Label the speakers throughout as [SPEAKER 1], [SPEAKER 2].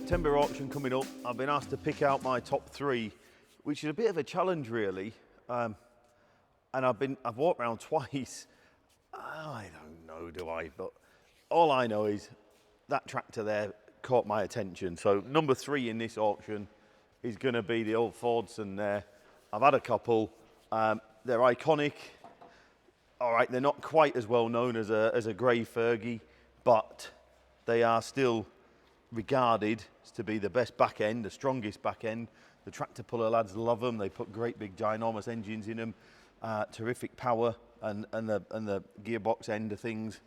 [SPEAKER 1] September auction coming up. I've been asked to pick out my top 3, which is a bit of a challenge really. And I've walked around twice. I don't know, do I? But all I know is that tractor there caught my attention. So number 3 in this auction is going to be the old Fordson there. I've had a couple. They're iconic. All right, they're not quite as well known as a grey Fergie, but they are still regarded to be the best back end, the strongest back end. The tractor puller lads love them. They put great big ginormous engines in them, terrific power, and the gearbox end of things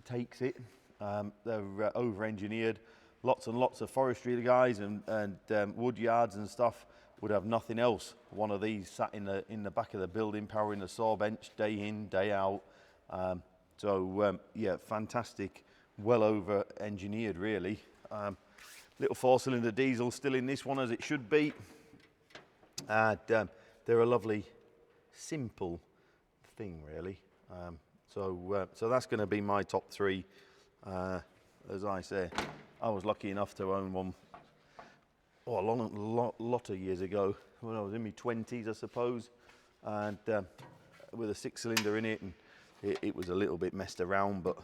[SPEAKER 1] takes it. They're over-engineered. Lots and lots of forestry guys and wood yards and stuff would have nothing else. One of these sat in the back of the building, powering the saw bench day in, day out. Yeah, fantastic, well over-engineered really. Little 4-cylinder diesel still in this one as it should be. And they're a lovely, simple thing really. So that's going to be my top 3. As I say, I was lucky enough to own one a lot of years ago when I was in my 20s, I suppose, and with a 6-cylinder in it, and it was a little bit messed around, but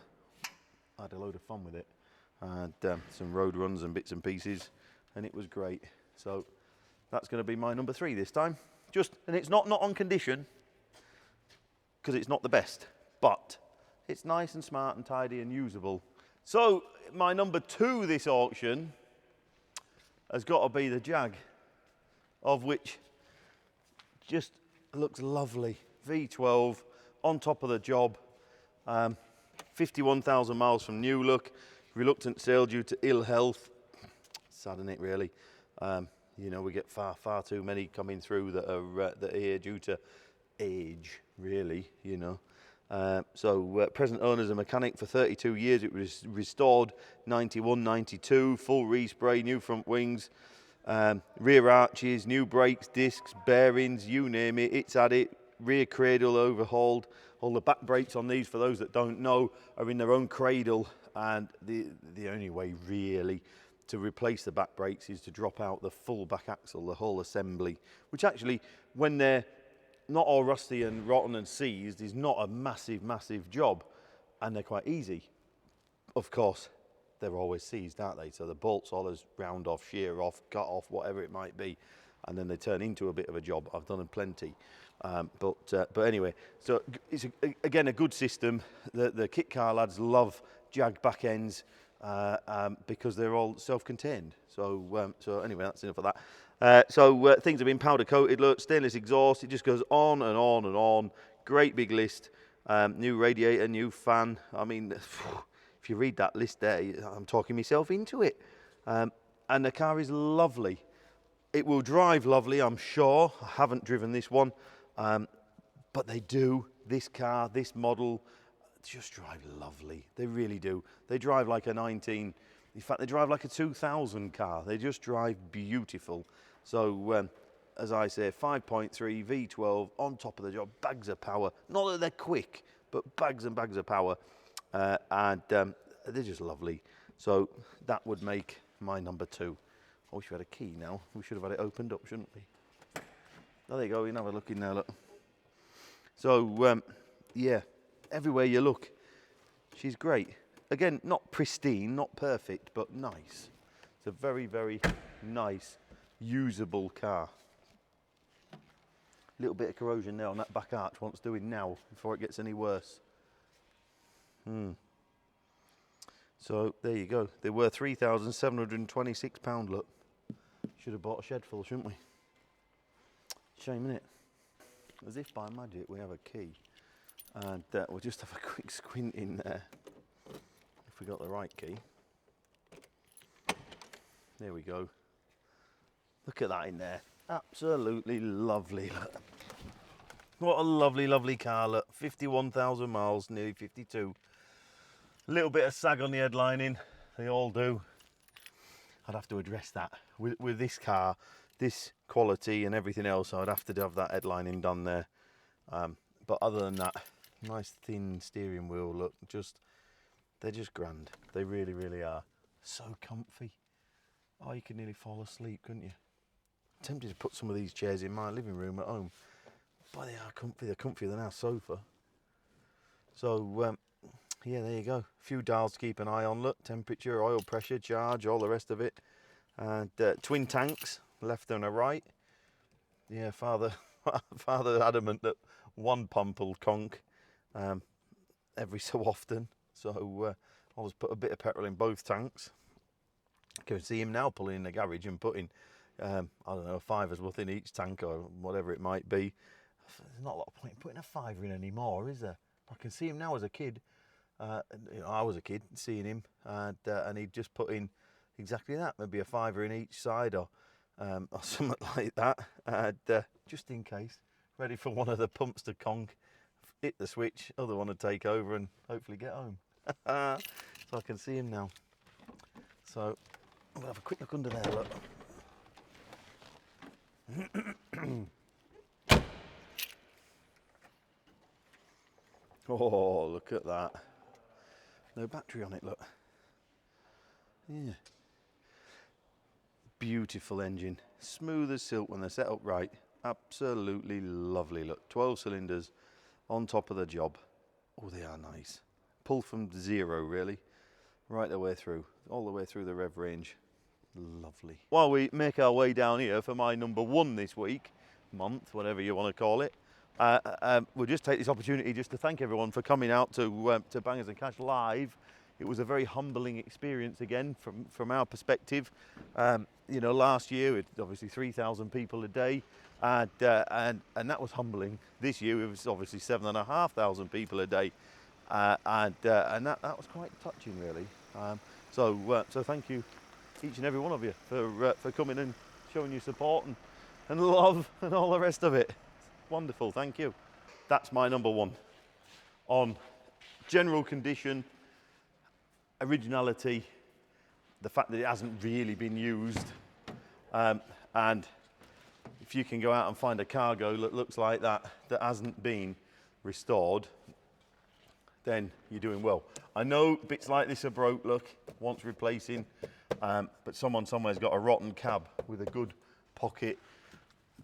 [SPEAKER 1] I had a load of fun with it, and some road runs and bits and pieces, and it was great. So that's going to be my number 3 this time. And it's not on condition, because it's not the best, but it's nice and smart and tidy and usable. So my number 2 this auction has got to be the Jag, of which just looks lovely. V12 on top of the job, 51,000 miles from new look, reluctant sale due to ill health. Sad, isn't it, really? You know, we get far too many coming through that are here due to age, really, you know. Present owner is a mechanic for 32 years. It was restored 91, 92, full respray, new front wings, rear arches, new brakes, discs, bearings, you name it, it's had it. Rear cradle overhauled. All the back brakes on these, for those that don't know, are in their own cradle, and the only way really to replace the back brakes is to drop out the full back axle, the whole assembly, which actually, when they're not all rusty and rotten and seized, is not a massive job, and they're quite easy. Of course, they're always seized, aren't they? So the bolts always round off, shear off, cut off, whatever it might be, and then they turn into a bit of a job. I've done them plenty. But anyway, so it's again a good system. The kit car lads love Jag back ends because they're all self-contained. So anyway, that's enough of that. Things have been powder coated, look, stainless exhaust, it just goes on and on and on. Great big list, new radiator, new fan. I mean, if you read that list there, I'm talking myself into it. And the car is lovely. It will drive lovely, I'm sure. I haven't driven this one, but they do. This car, this model, just drive lovely. They really do. They drive like a in fact, they drive like a 2000 car. They just drive beautiful. So, as I say, 5.3 V12 on top of the job, bags of power. Not that they're quick, but bags and bags of power. And they're just lovely. So that would make my number 2. I wish we had a key now. We should have had it opened up, shouldn't we? Oh, there you go. You can have a look in there, look. So, yeah, everywhere you look, she's great. Again, not pristine, not perfect, but nice. It's a very, very nice, usable car. A little bit of corrosion there on that back arch. Wants doing now before it gets any worse. So there you go. They were £3,726. Look, should have bought a shed full, shouldn't we? Shame, innit? As if by magic we have a key, and we'll just have a quick squint in there. If we got the right key. There we go. Look at that in there. Absolutely lovely. Look. What a lovely, lovely car. Look, 51,000 miles, nearly 52. A little bit of sag on the headlining. They all do. I'd have to address that. With this car, this quality and everything else, I'd have to have that headlining done there. But other than that, nice thin steering wheel. Look, they're just grand. They really, really are. So comfy. Oh, you could nearly fall asleep, couldn't you? Tempted to put some of these chairs in my living room at home. Boy, they are comfy. They're comfier than our sofa. So, yeah, there you go. A few dials to keep an eye on. Look, temperature, oil pressure, charge, all the rest of it. And twin tanks, left and a right. Yeah, Father adamant that one pump will conk every so often. So I'll just put a bit of petrol in both tanks. You can see him now pulling in the garage and putting, I don't know, a fiver's worth in each tank or whatever it might be. There's not a lot of point in putting a fiver in anymore, is there? I can see him now as a kid. I was a kid seeing him, and he'd just put in exactly that, maybe a fiver in each side or something like that, and just in case, ready for one of the pumps to conk, hit the switch, other one to take over and hopefully get home. So I can see him now. So I'm going to have a quick look under there, look. Oh, look at that. No battery on it, look. Yeah. Beautiful engine. Smooth as silk when they're set up right. Absolutely lovely, look. 12 cylinders on top of the job. Oh, they are nice. Pull from zero, really. Right the way through. All the way through the rev range. Lovely. While we make our way down here for my number one this week, month, whatever you want to call it, we'll just take this opportunity just to thank everyone for coming out to Bangers and Cash Live. It was a very humbling experience again from our perspective. You know, last year it was obviously 3,000 people a day, and that was humbling. This year it was obviously 7,500 people a day, and that was quite touching, really. So thank you, each and every one of you, for coming and showing your support and love and all the rest of it. Wonderful, thank you. That's my number one. On general condition, originality, the fact that it hasn't really been used, and if you can go out and find a cargo that looks like that hasn't been restored, then you're doing well. I know bits like this are broke, look, wants replacing, but someone somewhere's got a rotten cab with a good pocket.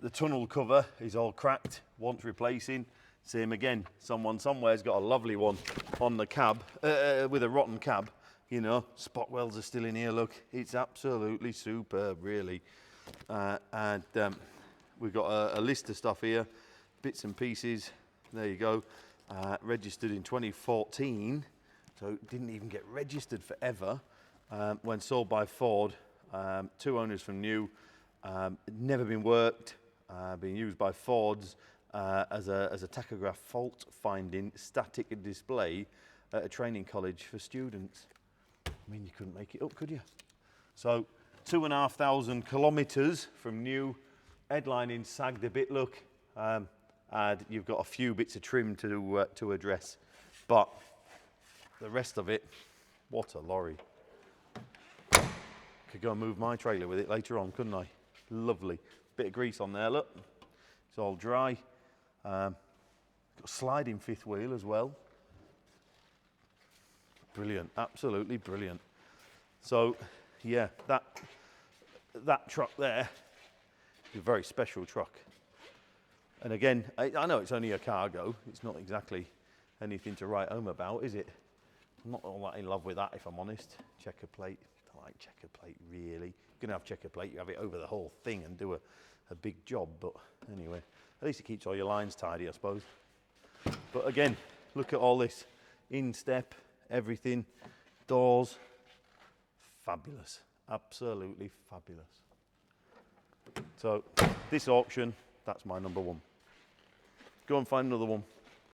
[SPEAKER 1] The tunnel cover is all cracked, wants replacing. Same again, someone somewhere's got a lovely one on the cab, with a rotten cab. You know, spot welds are still in here, look. It's absolutely superb, really. And we've got a list of stuff here, bits and pieces. There you go. Registered in 2014, so it didn't even get registered forever. When sold by Ford, 2 owners from new, never been worked, being used by Fords as a tachograph fault finding static display at a training college for students. I mean, you couldn't make it up, could you? So 2,500 kilometres from new, headlining sagged a bit, look, and you've got a few bits of trim to address, but the rest of it, what a lorry. Could go and move my trailer with it later on, couldn't I? Lovely. Bit of grease on there, look. It's all dry. Got a sliding fifth wheel as well. Brilliant, absolutely brilliant. So, yeah, that truck there is a very special truck. And again, I know it's only a cargo. It's not exactly anything to write home about, is it? I'm not all that in love with that, if I'm honest. Checker plate, I like checker plate, really. You're going to have checker plate, you have it over the whole thing and do a big job. But anyway, at least it keeps all your lines tidy, I suppose. But again, look at all this instep, everything, doors, fabulous, absolutely fabulous. So this auction, that's my number one. Go and find another one.